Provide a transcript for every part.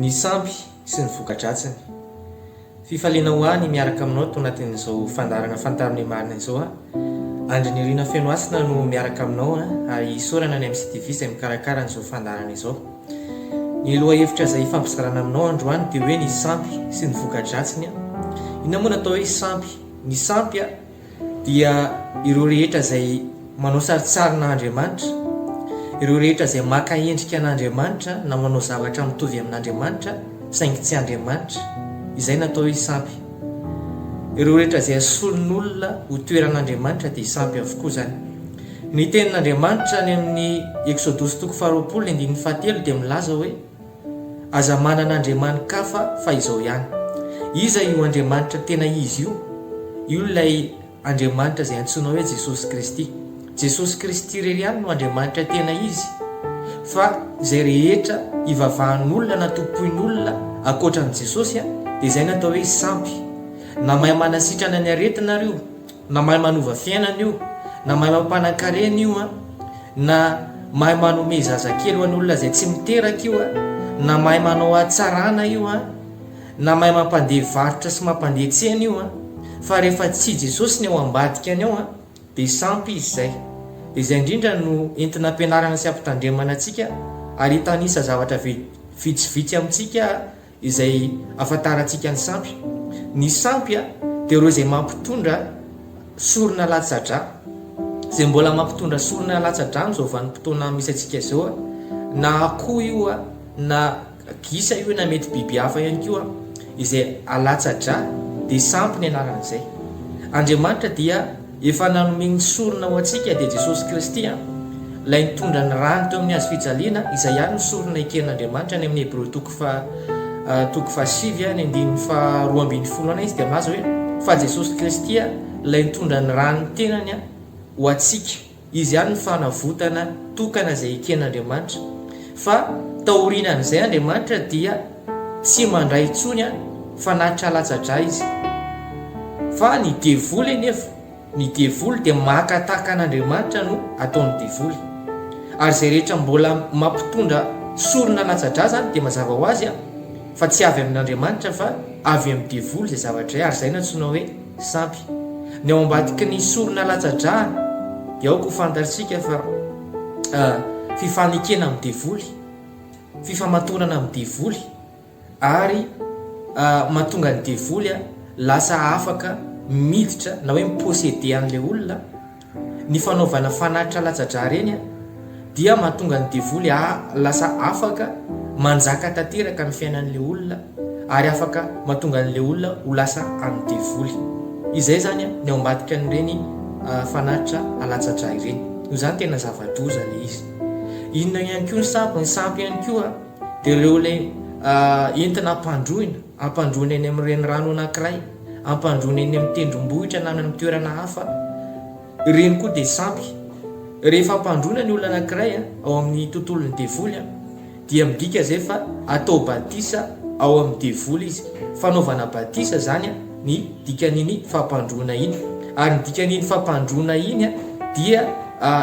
ny sampy sy ny vokadratsiny. Fifaliana ho any miaraka aminao to anatin'izao fandarana fantariny marina izao Andry Nirina Fenoasina no miaraka aminao ary isorana ny MCTV izay mikarakara n'izao fandarana izao. Ny loha hevitra izay fampizaranana aminao androany dia hoe ny sampy sy ny vokadratsiny. Inona moa natao hoe sampy? Ny sampy dia ireo rehetra izay manao saritsarina Andriamanitra, ireo rehetra izay maka endrika an'Andriamanitra na manao zavatra mitovy amin'Andriamanitra saingy tsy Andriamanitra, izay natao hoe sampy. Ireo rehetra izay asolon'olona ho toeran'Andriamanitra dia sampy avokoa zany. Ny tenin'Andriamanitra ny amin'ny Exodus 20:7 dia milaza hoe aza manana andriamanikafa fa izao ihany. Iza io Andriamanitra tena izy io? Io ilay Andriamanitra izay antsoina hoe Jesosy Kristy. Jesosy Kristy irery ihany no Andriamanitra tena izy. Fa izay rehetra ivavahan'olona na tompoin'olona ankoatran'i Jesosy dia izay natao hoe sampy. Na mahay manasitrana ny aretinareo, na mahay manova fiainana io, na mahay mampanankarena io, na mahay manome zazakely ho an'olona izay tsy miteraka io, na mahay manao atsarana io, na mahay mampandeha varotra sy mampandeha tsena io, fa rehefa tsy Jesosy ny ao ambadika any ao dia sampy izy izay. Dia izay indrindra no entina ampianarana sy ampitandremana antsika ary hitanisa zavatra vitsivitsy amintsika izay afantarantsika ny sampy. Ny sampy dia ireo izay mampitondra sorona latsa-drà, izay mbola mampitondra sorona latsa-drà amin'izao vanim-potoana misy antsika izao, na akoho io na gisa io na mety biby hafa ihany koa izay alatsa-drà dia sampy ny anaran'izay. Andriamanitra dia efa nanomeny sorona ho antsika dia Jesosy Kristy ilay nitondra ny rano teo amin'ny hazo fijaliana, izay ihany ny sorona eken'Andriamanitra ny amin'ny Hébreu 7:2 izy dia milaza hoe fa Jesosy Kristy ilay nitondra ny rano ny tenany ho antsika, izy ihany ny fanavotana tokana izay eken'Andriamanitra. Fa taorinan'izay Andriamanitra dia tsy mandray intsony fa nahitra latsa-drà izy. Fa ny devoly nefa, ny devoly dia makataka an'Andriamanitra no ataony devoly. Ary izay rehetra mbola mampitondra sorona latsa-drà zany dia mazava ho azy fa tsy avy amin'Andriamanitra fa avy amin'ny devoly izay zavatra ary izay natsoina hoe sampy. Ny ao ambadiky ny sorona latsa-drà dia aoko ho fantatsika fa fifanekena amin'ny devoly, fifamatorana amin'ny devoly ary mahatonga ny devoly lasa afaka miditra na hoe miposede an'ilay olona. Ny fanaovana fanatitra latsa-drà reny dia mahatonga ny devoly lasa afaka manjaka tanteraka ny fiainan'ilay olona ary afaka mahatonga n'ilay olona ho lasa amin'ny devoly. Izay zany ny ao ambadika n'ireny fanatitra latsa-drà ireny. Io zany tena zava-doza ilay izy. Inona ihany koa ny sampy ihany koa dia ireo ilay entina ampandroina eny amin'ny renirano anankiray, ampandroina eny amin'ny tendrombohitra na amin'ny toerana hafa, ireny koa dia sampy. Rehefa ampandroina ny olona anankiray ao amin'ny tontolon'ny devoly dia midika zay fa atao batisa ao amin'ny devoly izy. Fanaovana batisa zany ny dikan'iny fampandroana iny, ary ny dikan'iny fampandroana iny dia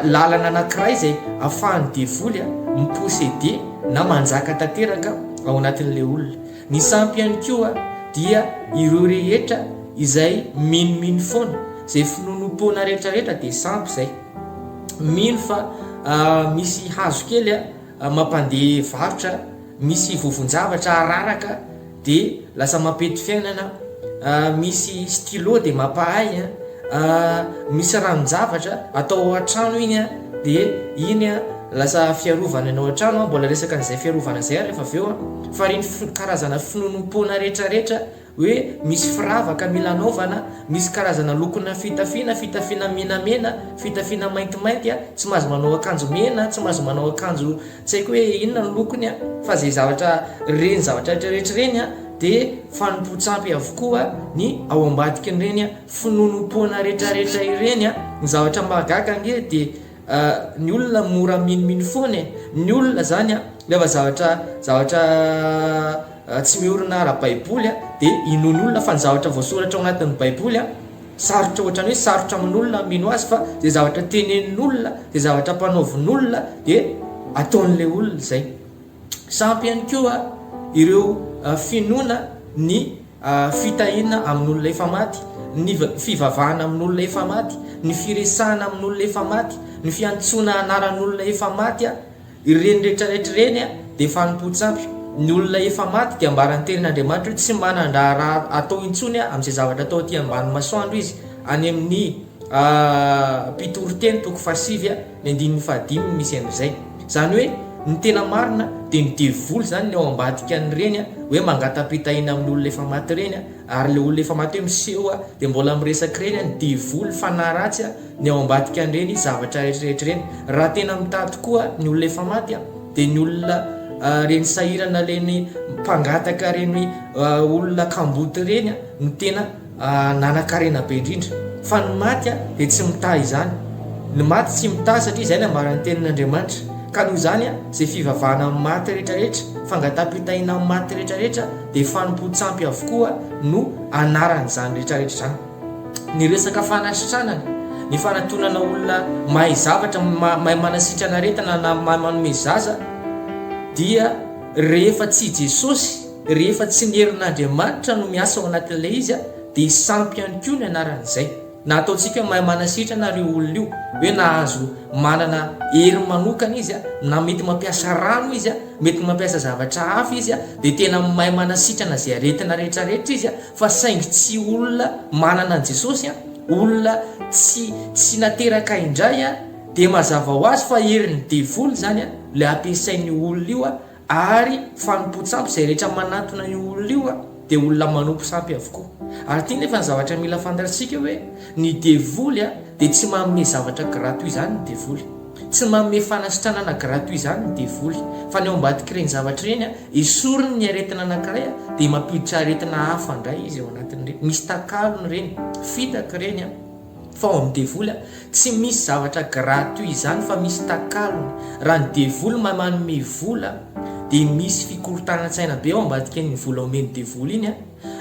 lalana anankiray izay ahafahan'ny devoly miposede na manjaka tanteraka ao anatin'ilay olona. Ny sampy ihany koa dia ireo rehetra izay minomino foana, izay finonom-poana rehetrarehetra dia sampy izay. Mino fa misy hazo kely mampandeha varotra, misy vovon-javatra araraka dia lasa mampety fiainana, misy stylo dia mampahay, misy ranon-javatra atao ao an-trano iny dia iny lasa fiarovana ny ao an-trano. Mbola resaka n'izay fiarovana izay rehefa avy eo fa reny karazana finonom-poana rehetrarehetra hoe misy firavaka mila anaovana, misy karazana lokona fitafiana menamena, fitafiana maintimainty, tsy mahazo manao akanjo mena, tsy mahazo manao akanjo tsy haiko hoe inona ny lokony, fa zay zavatra reny zavatra rehetrarehetra reny dia fanompo-tsampy avokoa ny ao ambadiky n'ireny finonom-poana rehetrarehetra ireny. Ny zavatra mahagaga nge dia ny olona mora minomino foana, ny olona zany rehefa zavatra tsy miorina ara-baiboly dia inoany olona, fa ny zavatra voasoratra ao anatin'ny baiboly sarotra ohatrany hoe sarotra amin'olona mino azy, fa zay zavatra tenenin'olona, zay zavatra mpanaovin'olona dia ataon'ilay olona izay. Sampy ihany koa ireo finoana ny fitahina amin'olona efa maty, ny fivavahana amin'olona efa maty, ny firesahana amin'olona efa maty, ny fiantsoana anaran'olona efa maty ireny rehetrarehetra reny dia fanompo-tsampy. Ny olona efa maty dia ambaran'ny tenin'Andriamanitra hoe tsy manan-draharaha atao intsony amin'izay zavatra atao aty ambany masoandro izy. Any amin'ny mpitoriteny toko fasivy ny 15 misy an'izay. Zany hoe ny tena marina dia ny devoly zany ny ao ambadika an'ireny hoe mangatapitahina amin'ny olona efa maty reny ary le olona efa maty hoe miseho dia mbola miresaka reny ny devoly fanaratsy ny ao ambadika an'ireny zavatra rehetrarehetra reny. Raha tena mitady tokoa ny olona efa maty dia ny olona reny sahirana reny mpangataka reny olona kamboty reny no tena nanakarena be indrindra. Fa ny maty dia tsy mitahy izany. Ny maty tsy mitahy satria izay ny ambaran'ny tenin'Andriamanitra. Ka noho izany izay fivavahana amin'ny maty rehetrarehetra, fangatapitahina amin'ny maty rehetrarehetra dia fanompo-tsampy avokoa no anaran'izany rehetrarehetra zany. Ny resaka fanasitranana, ny fanatonana olona mahay zavatra, mahay manasitrana aretina na mahay manome zaza dia rehefa tsy Jesosy, rehefa tsy ny herin'Andriamanitra no miasa ao anatin'ilay izy dia sampy ihany koa ny anaran'izay. Na ataontsika hoe mahay manasitrana io olona io hoe nahazo manana hery manokana izy na mety mampiasa rano izy mety mampiasa zavatra hafa izy dia tena mahay manasitrana zay aretina rehetrarehetra izy fa saingy tsy olona manana an Jesosy olona tsy nateraka indray dia mazava ho azy fa herin'ny devoly zany le ampiasain'ny olona io ary fanompo-tsampy zay rehetra manatona io olona io dia olona manompo sampy avokoa. Ary tia nefa ny zavatra mila fantatsika hoe ny devoly dia tsy manome zavatra gratuit zany ny devoly, tsy manome fanasitranana gratuit zany ny devoly, fa ny ao ambadika ireny zavatra ireny esoriny ny aretina anankiray dia mampiditra aretina hafa indray izy ao anatin'ireny. Misy takalony ireny, fitaka ireny fa ao amin'ny devoly tsy misy zavatra gratuit zany fa misy takalony. Raha ny devoly mahay manome vola dia misy fikorotana-tsaina be ao ambadika ny vola omeny devoly iny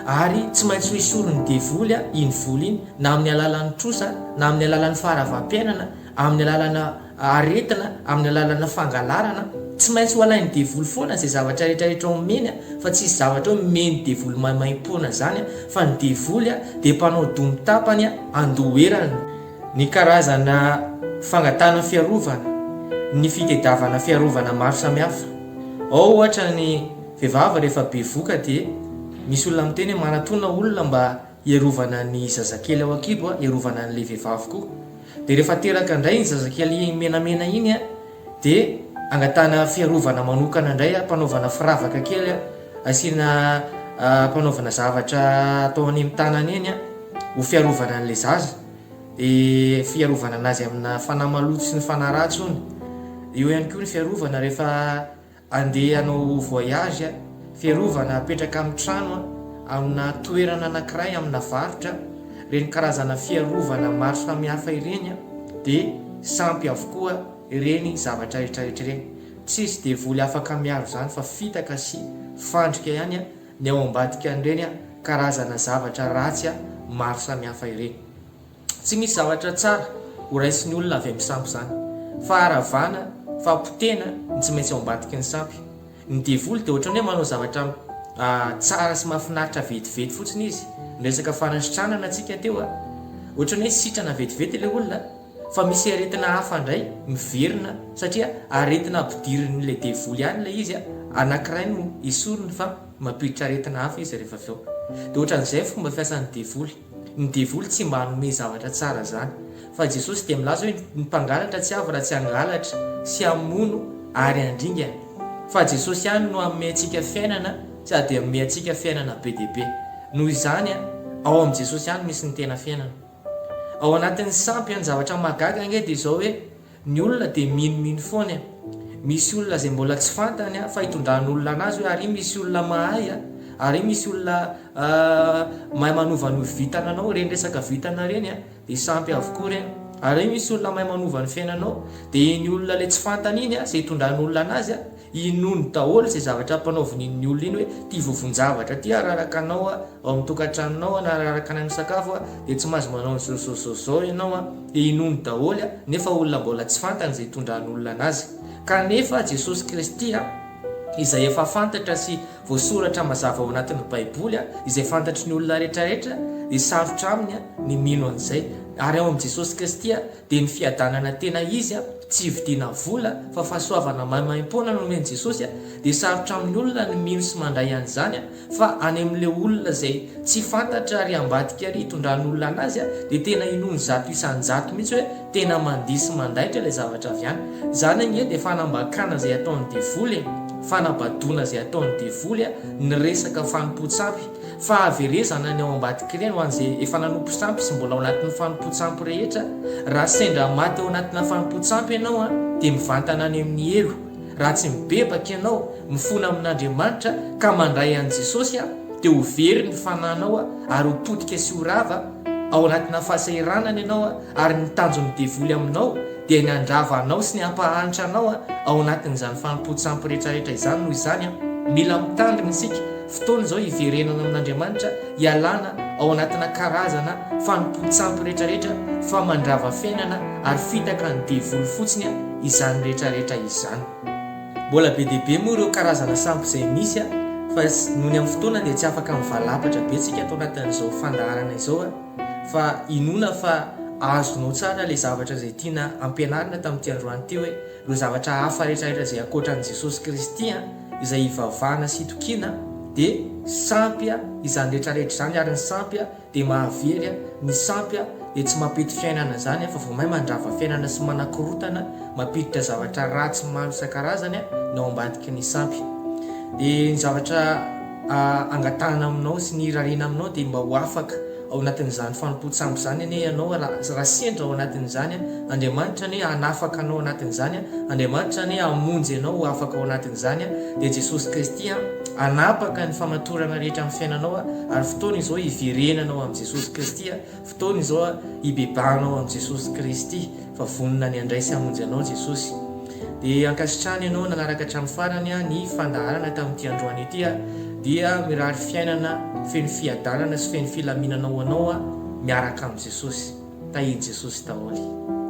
ary tsy maintsy ho esoriny devoly iny vola iny na amin'ny alalan'ny trosa na amin'ny alalan'ny faharavam-piainana, amin'ny alalana aretina, amin'ny alalana fangalarana. Tsy maintsy ho alain'ny devoly foana izay zavatra rehetrarehetra omeny fa tsy isy zavatra hoe meny devoly maimaimpona zany fa ny devoly dia mpanao domi-tapany andoherana. Ny karazana fangatana fiarovana, ny fitediavana fiarovana maro samihafa. Ao ohatra ny vehivavy rehefa be voka dia misy olona miteny manatona olona mba iarovana ny zazakely ao akibo, iarovana n'ilay vehivavy koa. Dia rehefa teraka indray ny zazakely menamena iny dia angatana fiarovana manokana indray mpanaovana firavaka kely asiana mpanaovana zavatra atao any amin'ny tanany eny ho fiarovana n'ilay zaza, dia fiarovana anazy amina fanamaloto sy ny fanaratsony. Eo ihany koa ny fiarovana rehefa andeha hanao voyage, fiarovana apetraka amin'ny trano amina toerana anankiray amina varotra. Reny karazana fiarovana maro samihafa ireny dia sampy avokoa ireny zavatra rehetrarehetra ireny. Tsisy devoly afaka miaro zany fa fitaka sy fandrika ihany ny ao ambadika an'ireny karazana zavatra ratsy maro samihafa ireny. Tsy misy zavatra tsara ho raisin'ny olona avy amin'ny sampy zany fa haravana, fampotena tsy maintsy ao ambadika ny sampy. Ny devoly dia ohatran'ny hoe manao zavatra tsara sy mahafinaritra vetivety fotsiny izy. Ny resaka fanasitranana antsika teo ohatran'ny hoe sitrana vetivety ilay olona fa misy aretina hafa indray miverina satria aretina ampidirin'ilay devoly ihany ilay izy anankiray no esoriny fa mampiditra aretina hafa izy rehefa avy eo. Dia ohatran'izay fomba fiasan'ny devoly. Ny devoly tsy mba hanome zavatra tsara zany fa Jesosy dia milaza hoe ny mpangalatra tsy avy raha tsy hangalatra, sy hamono ary handringa. Fa Jesosy ihany no hanome antsika fiainana sady hanome antsika fiainana be dia be. Noho izany ao amin'ny Jesosy ihany misy ny tena fiainana. Ao anatin'ny sampy ny zavatra mahagaga dia izao hoe ny olona dia minomino foana. Misy olona izay mbola tsy fantany fa hitondran'olona anazy hoe ary misy olona mahay ary misy olona mahay manova ny vitananao, reny resaka vitana reny dia sampy avokoa reny. Ary misy olona mahay manova ny fiainanao dia ny olona le tsy fantany iny izay hitondran'olona anazy inony daholo izay zavatra mpanaovin'iny olona iny hoe ty vovon-javatra ty araraka anao ao amin'ny tokantranonao na araraka anao sakafo dia tsy mahazo manao zao ianao dia inony daholo nefa olona mbola tsy fantany izay hitondran'olona anazy. Kanefa Jesosy Kristy izay efa fantatra sy voasoratra mazava ao anatin'ny baiboly izay fantatry ny olona rehetrarehetra dia sarotra aminy ny mino an'izay. Ary ao amin'i Jesosy Kristy dia ny fiadanana tena izy tsy vidiana vola fa fahasoavana maimaimpona no omeny Jesosy dia sarotra amin'ny olona ny mino sy mandray an'izany fa any amin'ilay olona izay tsy fantatra ary ambadika ary hitondrany olona anazy dia tena inony zato isan-jato mihitsy hoe tena mandihy sy mandaitra ilay zavatra avy any. Zany anie dia fanambakana izay ataon'ny devoly, fanabadoana izay ataon'ny devoly ny resaka fanompo-tsampy fa averezana ny ao ambadika ireny ho an'izay efa nanompo-tsampy sy mbola ao anatin'ny fanompo-tsampy rehetra. Raha sendra maty ao anatina fanompo-tsampy ianao dia mivantana any amin'ny elo. Raha tsy mibebaka ianao mifona amin'Andriamanitra ka mandray an'i Jesosy dia ho very ny fananao ary ho potika sy ho rava ao anatina fahasahiranana ianao ary ny tanjon'ny devoly aminao dia ny andrava anao sy ny ampahanitra anao ao anatin'izany fanompo-tsampy rehetrarehetra izany. Noho izany mila mitandrina isika fotoana izao hiverenana amin'Andriamanitra hialana ao anatina karazana fanompo-tsampy rehetrarehetra fa mandrava fiainana ary fitaka ny devoly fotsiny izany rehetrarehetra izany. Mbola be dia be moa ireo karazana sampy izay misy fa noho ny amin'ny fotoana dia tsy afaka mivalapatra be tsika atao anatin'izao fandaharana izao fa inona fa azonao tsara ilay zavatra izay tiana ampianarina tamin'ity androany ity hoe ireo zavatra hafa rehetrarehetra izay akoatran'i Jesosy Kristy izay hivavahana sy hitokiana dia sampy izany rehetrarehetra izany ary ny sampy dia mahavery ny sampy dia tsy mampity fiainana zany fa vao mahay mandrava fiainana sy manakorotana mampiditra zavatra ratsy maro isan-karazany no ao ambadiky ny sampy. Dia ny zavatra angatahana aminao sy ny rarina aminao dia mba ho afaka ao anatin'izany fanompo-tsampy zany ane ianao raha sendra ao anatin'izany Andriamanitra ne hanafaka anao anatin'izany Andriamanitra ne hamonjy anao ho afaka ao anatin'izany dia Jesosy Kristy anapaka ny famatorana rehetra amin'ny fiainanao ary fotoana izao hiverenanao amin'i Jesosy Kristy, fotoana izao hibebanao amin'i Jesosy Kristy fa vonona ny andray sy hamonjy anao Jesosy. Dia ankasitrany ianao nanaraka hatramin'ny farany ny fandaharana tamin'ity androany ity dia mirary fiainana feno fiadanana sy feno filaminanao anao miaraka amin'i Jesosy. Tahidy Jesosy daholo.